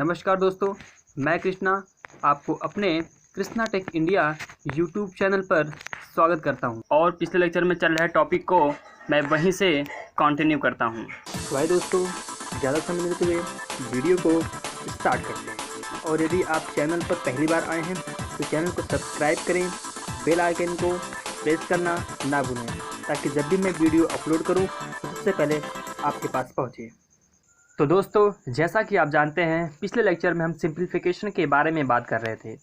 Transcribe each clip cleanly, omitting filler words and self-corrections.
नमस्कार दोस्तों, मैं कृष्णा आपको अपने Krishna tech India YouTube channel पर स्वागत करता हूं और पिछले लेक्चर में चल रहे टॉपिक को मैं वहीं से कंटिन्यू करता हूं। तो भाई दोस्तों, ज़्यादा समय लेते हुए वीडियो को स्टार्ट करते हैं। और यदि आप चैनल पर पहली बार आए हैं तो चैनल को सब्सक्राइब करें, बेल आइकन को प्रेस करना ना भूलें ताकि जब भी मैं वीडियो अपलोड करूँ तो सबसे पहले आपके पास पहुँचे। तो दोस्तों, जैसा कि आप जानते हैं, पिछले लेक्चर में हम सिंप्लीफिकेशन के बारे में बात कर रहे थे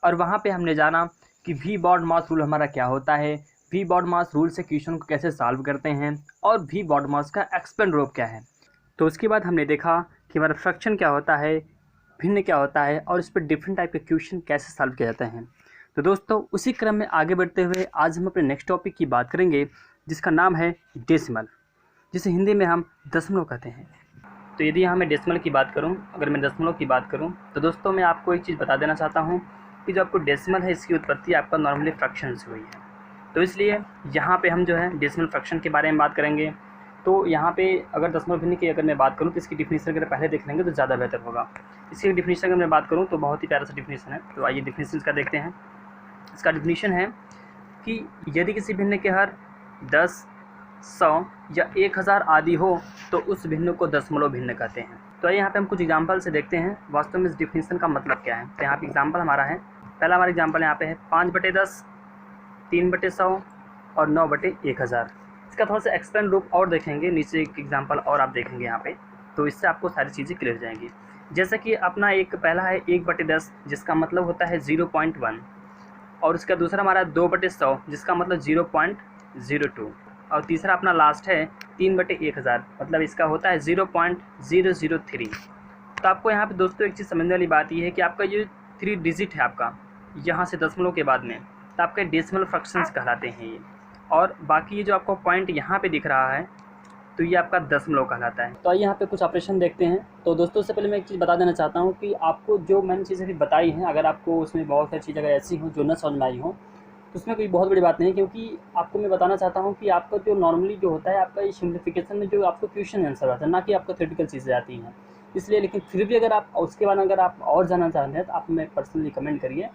और वहाँ पे हमने जाना कि वी बॉड मास रूल हमारा क्या होता है, वी बॉड मास रूल से क्वेश्चन को कैसे सॉल्व करते हैं और वी बॉड मास का एक्सपेंड रोप क्या है। तो उसके बाद हमने देखा कि हमारा फ्रैक्शन क्या होता है, भिन्न क्या होता है और इस पर डिफरेंट टाइप के क्वेश्चन कैसे सॉल्व किए जाते हैं। तो दोस्तों, उसी क्रम में आगे बढ़ते हुए आज हम अपने नेक्स्ट टॉपिक की बात करेंगे जिसका नाम है डेसिमल, जिसे हिंदी में हम दशमलव कहते हैं। तो यदि यहाँ मैं डेसिमल की बात करूँ, अगर मैं दशमलव की बात करूँ तो दोस्तों मैं आपको एक चीज़ बता देना चाहता हूँ कि जो आपको डेसिमल है इसकी उत्पत्ति आपका नॉर्मली फ्रैक्शन से हुई है। तो इसलिए यहाँ पे हम जो है डेसिमल फ्रैक्शन के बारे में बात करेंगे। तो यहाँ पे अगर दशमलव भिन्न की अगर मैं बात करूँ तो इसकी डिफिनीशन अगर पहले देख लेंगे तो ज़्यादा बेहतर होगा। इसकी डिफिनीशन अगर मैं बात करूँ तो बहुत ही प्यारा सा डिफिनीशन है। तो आइए डिफिनीशन इसका देखते हैं। इसका डिफिनीशन है कि यदि किसी भिन्न के हर 10, 100 या 1000 आदि हो तो उस भिन्न को दशमलव भिन्न कहते हैं। तो यहाँ पे हम कुछ एग्जांपल से देखते हैं वास्तव में इस डिफिनीशन का मतलब क्या है। तो यहाँ पे एग्जांपल हमारा है, पहला हमारा एग्जांपल यहाँ पे है 5/10, 3/100 और 9/1000। इसका थोड़ा सा एक्सपेंड रूप और देखेंगे, नीचे एक एग्जाम्पल और आप देखेंगे यहाँ पे, तो इससे आपको सारी चीज़ें क्लियर हो जाएंगी। जैसे कि अपना एक पहला है 1/10 जिसका मतलब होता है 0.1 और उसका दूसरा हमारा 2/100 जिसका मतलब 0.02 और तीसरा अपना लास्ट है 3/1000 मतलब इसका होता है 0.003। तो आपको यहाँ पे दोस्तों एक चीज़ समझने वाली बात ये है कि आपका जो 3 डिजिट है आपका यहाँ से दशमलव के बाद में, तो आपके डेसिमल फ्रैक्शंस कहलाते हैं ये। और बाकी ये जो आपको पॉइंट यहाँ पे दिख रहा है तो ये आपका दशमलव कहलाता है। तो आइए यहाँ पे कुछ ऑपरेशन देखते हैं। तो दोस्तों से पहले मैं एक चीज़ बता देना चाहता हूँ कि आपको जो मैंने चीज़ें भी बताई हैं, अगर आपको उसमें बहुत सारी चीज़ अगर ऐसी हो जो न समझ में आई हो तो उसमें कोई बहुत बड़ी बात नहीं है, क्योंकि आपको मैं बताना चाहता हूँ कि आपका जो नॉर्मली जो होता है आपका ये सिम्प्लीफिकेशन में जो आपको क्वेश्चन आंसर आता है, ना कि आपको थ्योरेटिकल चीज़ें आती हैं। इसलिए लेकिन फिर भी अगर आप उसके बाद अगर आप और जानना चाहते हैं तो आप मैं पर्सनली कमेंट करिए,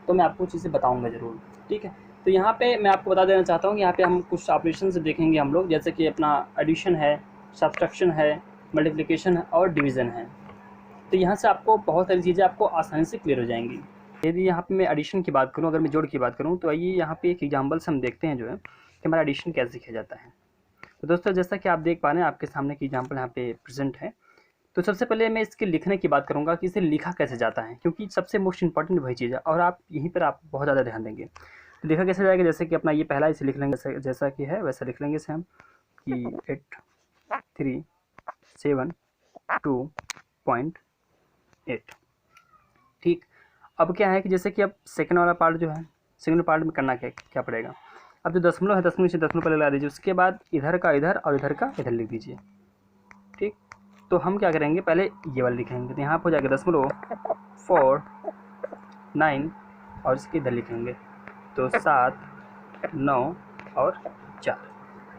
तो मैं आपको चीज़ें बताऊँगा ज़रूर, ठीक है। तो यहाँ पे मैं आपको बता देना चाहता हूँ कि यहाँ पे हम कुछ ऑपरेशन से देखेंगे हम लोग, जैसे कि अपना एडिशन है, सब्ट्रैक्शन है, मल्टीप्लिकेशन है और डिवीज़न है। तो यहाँ से आपको बहुत सारी चीज़ें आपको आसानी से क्लियर हो जाएंगी। यदि यहाँ पे मैं एडिशन की बात करूँ, अगर मैं जोड़ की बात करूँ, तो आइए यहाँ पे एक एग्जांपल से हम देखते हैं जो है कि हमारा एडिशन कैसे किया जाता है। तो दोस्तों जैसा कि आप देख पा रहे हैं आपके सामने की एग्जांपल यहाँ पे प्रेजेंट है। तो सबसे पहले मैं इसके लिखने की बात करूँगा कि इसे लिखा कैसे जाता है, क्योंकि सबसे मोस्ट इंपॉर्टेंट वही चीज़ है और आप यहीं पर आप बहुत ज़्यादा ध्यान देंगे। तो लिखा कैसे जाएगा, जैसे कि अपना ये पहला इसे लिख लेंगे, जैसा कि है वैसा लिख लेंगे इसे हम कि 8372.8। ठीक, अब क्या है कि जैसे कि अब सेकंड वाला पार्ट जो है, सेकंड पार्ट में करना क्या पड़ेगा। अब जो दशमलव है, दशमलव से दशमलव पहले लगा दीजिए, उसके बाद इधर का इधर और इधर का इधर लिख दीजिए। ठीक, तो हम क्या करेंगे, पहले ये वाला लिखेंगे, तो यहाँ पर हो जाएगा 0.49 और इसके इधर लिखेंगे तो 7, 9 और 4।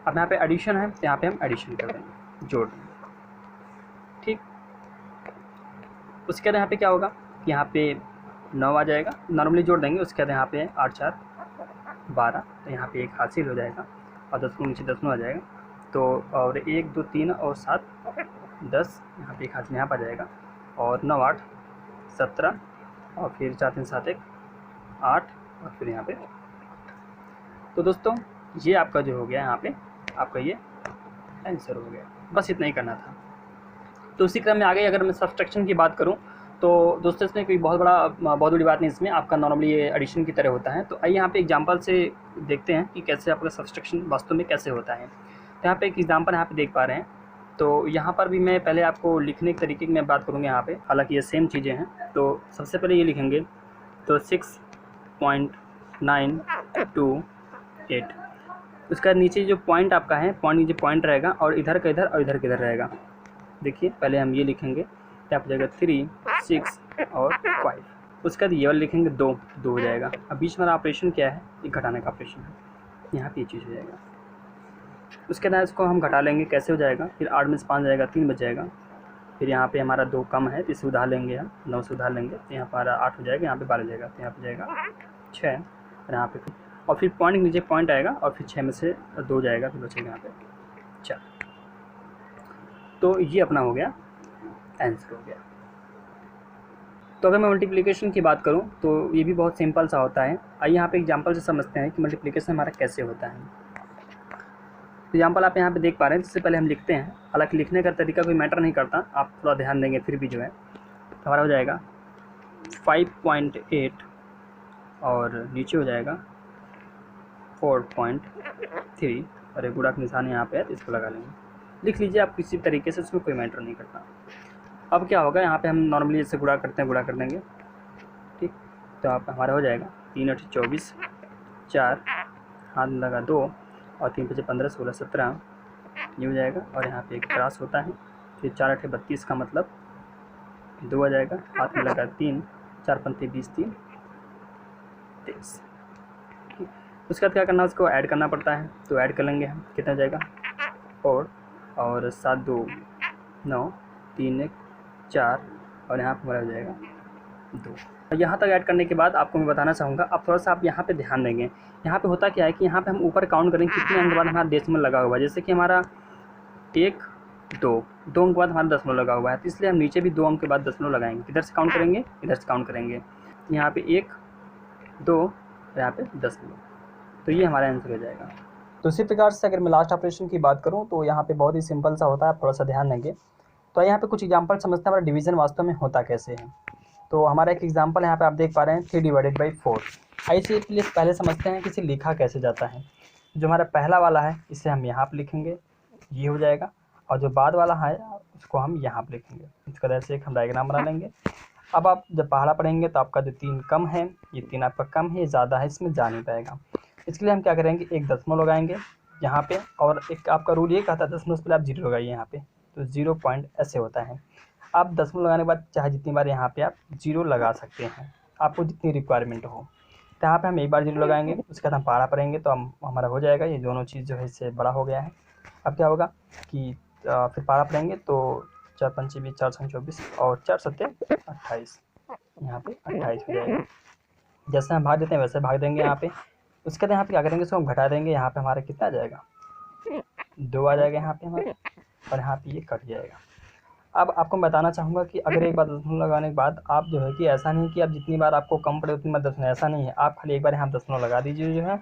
अब यहाँ पे एडिशन है तो यहाँ पे हम एडिशन कर देंगे, जोड़ देंगे। ठीक, उसके बाद यहाँ पे क्या होगा, यहाँ पे 9 आ जाएगा, नॉर्मली जोड़ देंगे। उसके बाद यहाँ पे 8 4 12, तो यहाँ पे एक हासिल हो जाएगा और 10 को नीचे 10 आ जाएगा। तो और 1 2 3 और 7 10, यहाँ पे एक हासिल यहाँ पर आ जाएगा और 9 8 17 और फिर 4 3 7 1 8 और फिर यहाँ पे। तो दोस्तों ये आपका जो हो गया, यहाँ पे आपका ये आंसर हो गया। बस इतना ही करना था। तो उसी क्रम में आगे अगर मैं सब्ट्रैक्शन की बात करूं तो दोस्तों इसमें कोई बहुत बड़ी बात नहीं, इसमें आपका नॉर्मली ये एडिशन की तरह होता है। तो आइए यहाँ पे एग्जांपल से देखते हैं कि कैसे आपका सब्ट्रैक्शन वास्तव में कैसे होता है। तो यहाँ पे एक एग्जांपल यहाँ पे देख पा रहे हैं। तो यहाँ पर भी मैं पहले आपको लिखने के तरीके की मैं बात करूँगा यहाँ पे, हालाँकि ये सेम चीज़ें हैं। तो सबसे पहले ये लिखेंगे तो 6.928। उसका नीचे जो पॉइंट आपका है, नीचे पॉइंट रहेगा और इधर का इधर और इधर का इधर रहेगा। देखिए पहले हम ये लिखेंगे, क्या हो जाएगा 3 6 और 5। उसके बाद ये वाला लिखेंगे 2 हो जाएगा। अब बीच में ऑपरेशन क्या है, ये घटाने का ऑपरेशन है, यहाँ पे ये चीज़ हो जाएगा। उसके बाद इसको हम घटा लेंगे, कैसे हो जाएगा, फिर 8 में से 5 जाएगा, 3 बच जाएगा फिर यहाँ पे हमारा 2 कम है तो इसे उधार लेंगे, हम 9 से उधार लेंगे तो यहाँ पर हमारा 8 हो जाएगा, यहाँ पे 12 हो जाएगा तो यहाँ पे जाएगा 6 और यहाँ पे और फिर पॉइंट नीचे पॉइंट आएगा और फिर 6 में से 2 जाएगा तो बचेगा यहाँ पे 4। तो ये अपना हो गया आंसर हो गया। तो अगर मैं मल्टीप्लिकेशन की बात करूँ तो ये भी बहुत सिंपल सा होता है। आइए यहाँ पे एग्जांपल से समझते हैं कि मल्टीप्लिकेशन हमारा कैसे होता है। एग्जांपल आप यहाँ पे देख पा रहे हैं। इससे पहले हम लिखते हैं, हालांकि लिखने का तरीका कोई मैटर नहीं करता, आप थोड़ा ध्यान देंगे फिर भी जो है तो हमारा हो जाएगा 5.8 और नीचे हो जाएगा 4.3 और एक गुणा का निशान यहाँ पे है तो इसको लगा लेंगे। लिख लीजिए आप किसी तरीके से, उसमें कोई मैटर नहीं करता। अब क्या होगा, यहाँ पे हम नॉर्मली जैसे गुणा करते हैं गुणा कर देंगे, ठीक। तो आप हमारा हो जाएगा 3 8 24, 4 हाथ में लगा 2 और 3 5 15 16 17 ये हो जाएगा। और यहाँ पे एक क्रॉस होता है, फिर 4 8 32 का मतलब 2 आ जाएगा, हाथ में लगा 3 4 पंते 20 3 23। उसके बाद क्या करना है, उसको ऐड करना पड़ता है तो ऐड कर लेंगे हम। कितना हो जाएगा 4 और 7 2 9 3 1 4 और यहाँ पर हमारा हो जाएगा 2। यहाँ तक ऐड करने के बाद आपको मैं बताना चाहूँगा, अब थोड़ा सा आप यहाँ पे ध्यान देंगे। यहाँ पे होता क्या है कि यहाँ पे हम ऊपर काउंट करेंगे कितने अंक के बाद हमारा डेसिमल लगा हुआ है। जैसे कि हमारा 1 2 अंक के बाद हमारा दशमलव लगा हुआ है, तो इसलिए हम नीचे भी 2 अंक के बाद दशमलव लगाएंगे। इधर से काउंट करेंगे, इधर से काउंट करेंगे, यहाँ पे 1 2 और यहाँ पे दशमलव, तो ये हमारा आंसर हो जाएगा। तो इसी प्रकार से अगर मैं लास्ट ऑपरेशन की बात करूँ तो यहाँ पे बहुत ही सिंपल सा होता है, आप थोड़ा सा ध्यान देंगे। तो यहाँ पे कुछ एग्जांपल समझते हैं हमारा डिवीज़न वास्तव में होता कैसे है। तो हमारा एक एग्जांपल यहाँ पे आप देख पा रहे हैं 3/4। ऐसे पहले समझते हैं कि इसे लिखा कैसे जाता है। जो हमारा पहला वाला है इसे हम यहाँ पर लिखेंगे, ये हो जाएगा, और जो बाद वाला है उसको हम यहाँ पर लिखेंगे। इस तरह से एक हम डायग्राम बना लेंगे। अब आप जब पहाड़ा पढ़ेंगे तो आपका जो 3 कम है, ये 3 आपका कम है, ये ज़्यादा है, इसमें जा नहीं पाएगा। इसके लिए हम क्या करेंगे, एक दशमलव लगाएंगे यहाँ पे, और एक आपका रूल ये कहता है दशमलव से पहले आप 0 लगाइए यहाँ पे, तो 0 पॉइंट ऐसे होता है। आप दशमलव लगाने के बाद चाहे जितनी बार यहाँ पे आप 0 लगा सकते हैं, आपको जितनी रिक्वायरमेंट हो। तो यहाँ पे हम एक बार 0 लगाएंगे, उसके बाद हम पहाड़ा पढ़ेंगे तो हमारा हो जाएगा। ये दोनों चीज़ जो है इससे बड़ा हो गया है। अब क्या होगा कि फिर पहाड़ा पढ़ेंगे तो 4 5 20 4 6 24 और 4 7 28, यहाँ पे 28 हो जाएगा। जैसे हम भाग देते हैं वैसे भाग देंगे यहाँ पे। उसके बाद यहाँ पे क्या करेंगे, इसको हम घटा देंगे। यहाँ पे हमारा कितना आ जाएगा, 2 आ जाएगा यहाँ पे हमारे, और यहाँ पे ये कट जाएगा। अब आपको मैं बताना चाहूँगा कि अगर एक बार दशमलव लगाने के बाद आप जो है कि ऐसा नहीं कि आप जितनी बार आपको कम पड़े उतनी बार दशमलव, ऐसा नहीं है। आप खाली एक बार यहाँ दशमलव लगा दीजिए जो है,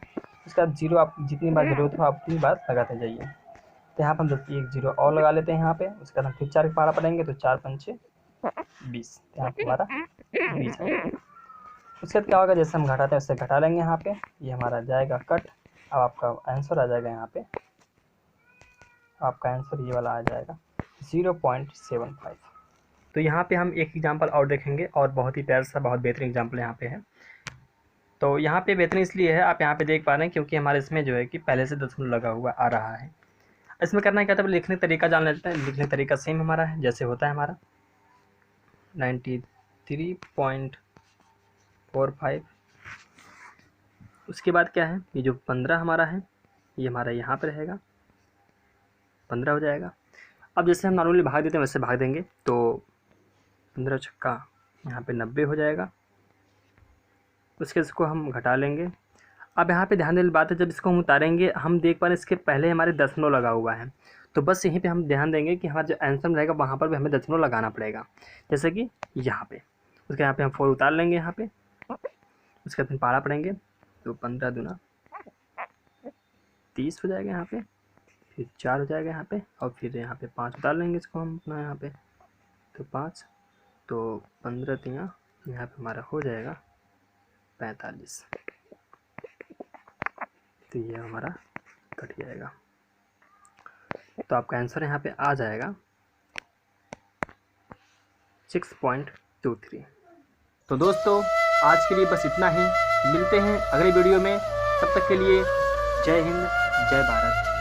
उसके बाद 0 आप जितनी बार ज़रूरत हो आप उतनी बार लगाते जाइए। तो यहाँ पर हम 1 0 और लगा लेते हैं यहाँ पे। उसके बाद हम फिर 4 पहाड़ा पढ़ेंगे तो 4 5 20, यहाँ पर हमारा 20 है। उसके बाद क्या होगा, जैसे हम घटाते हैं उससे घटा लेंगे यहाँ पे, ये हमारा जाएगा कट। अब आपका आंसर आ जाएगा यहाँ पे, आपका आंसर ये वाला आ जाएगा 0.75। तो यहाँ पे हम एक एग्जांपल और देखेंगे और बहुत ही प्यारा सा बहुत बेहतरीन एग्जांपल यहाँ पे है। तो यहाँ पे बेहतरीन इसलिए है, आप यहाँ पे देख पा रहे हैं क्योंकि हमारे इसमें जो है कि पहले से दशमलव लगा हुआ आ रहा है। इसमें करना क्या था, लिखने का तरीका जान लेते हैं। लिखने का तरीका सेम हमारा है, जैसे होता है हमारा 93.45। उसके बाद क्या है, ये जो 15 हमारा है ये हमारा यहाँ पे रहेगा, 15 हो जाएगा। अब जैसे हम नॉर्मली भाग देते हैं वैसे भाग देंगे तो 15 छक्का यहाँ पे 90 हो जाएगा। उसके इसको हम घटा लेंगे। अब यहाँ पे ध्यान देने वाली बात है, जब इसको हम उतारेंगे हम देख पा रहे हैं इसके पहले हमारे दशमलव लगा हुआ है, तो बस यहीं पे हम ध्यान देंगे कि हमारा जो आंसर रहेगा वहाँ पर भी हमें दशमलव लगाना पड़ेगा, जैसे कि यहाँ पे। उसके यहाँ पे हम 4 उतार लेंगे यहाँ पे। उसके बाद फिर पहाड़ा पढ़ेंगे तो 15 दूना 30 हो जाएगा यहाँ पे, फिर 4 हो जाएगा यहाँ पे, और फिर यहाँ पे 5 उतार लेंगे इसको हम अपना यहाँ पे, तो 5 तो 15 3 यहाँ पे हमारा हो जाएगा 45। तो ये हमारा कट जाएगा। तो आपका आंसर यहाँ पे आ जाएगा 6.23। तो दोस्तों आज के लिए बस इतना ही, मिलते हैं अगले वीडियो में। तब तक के लिए जय हिंद, जय भारत।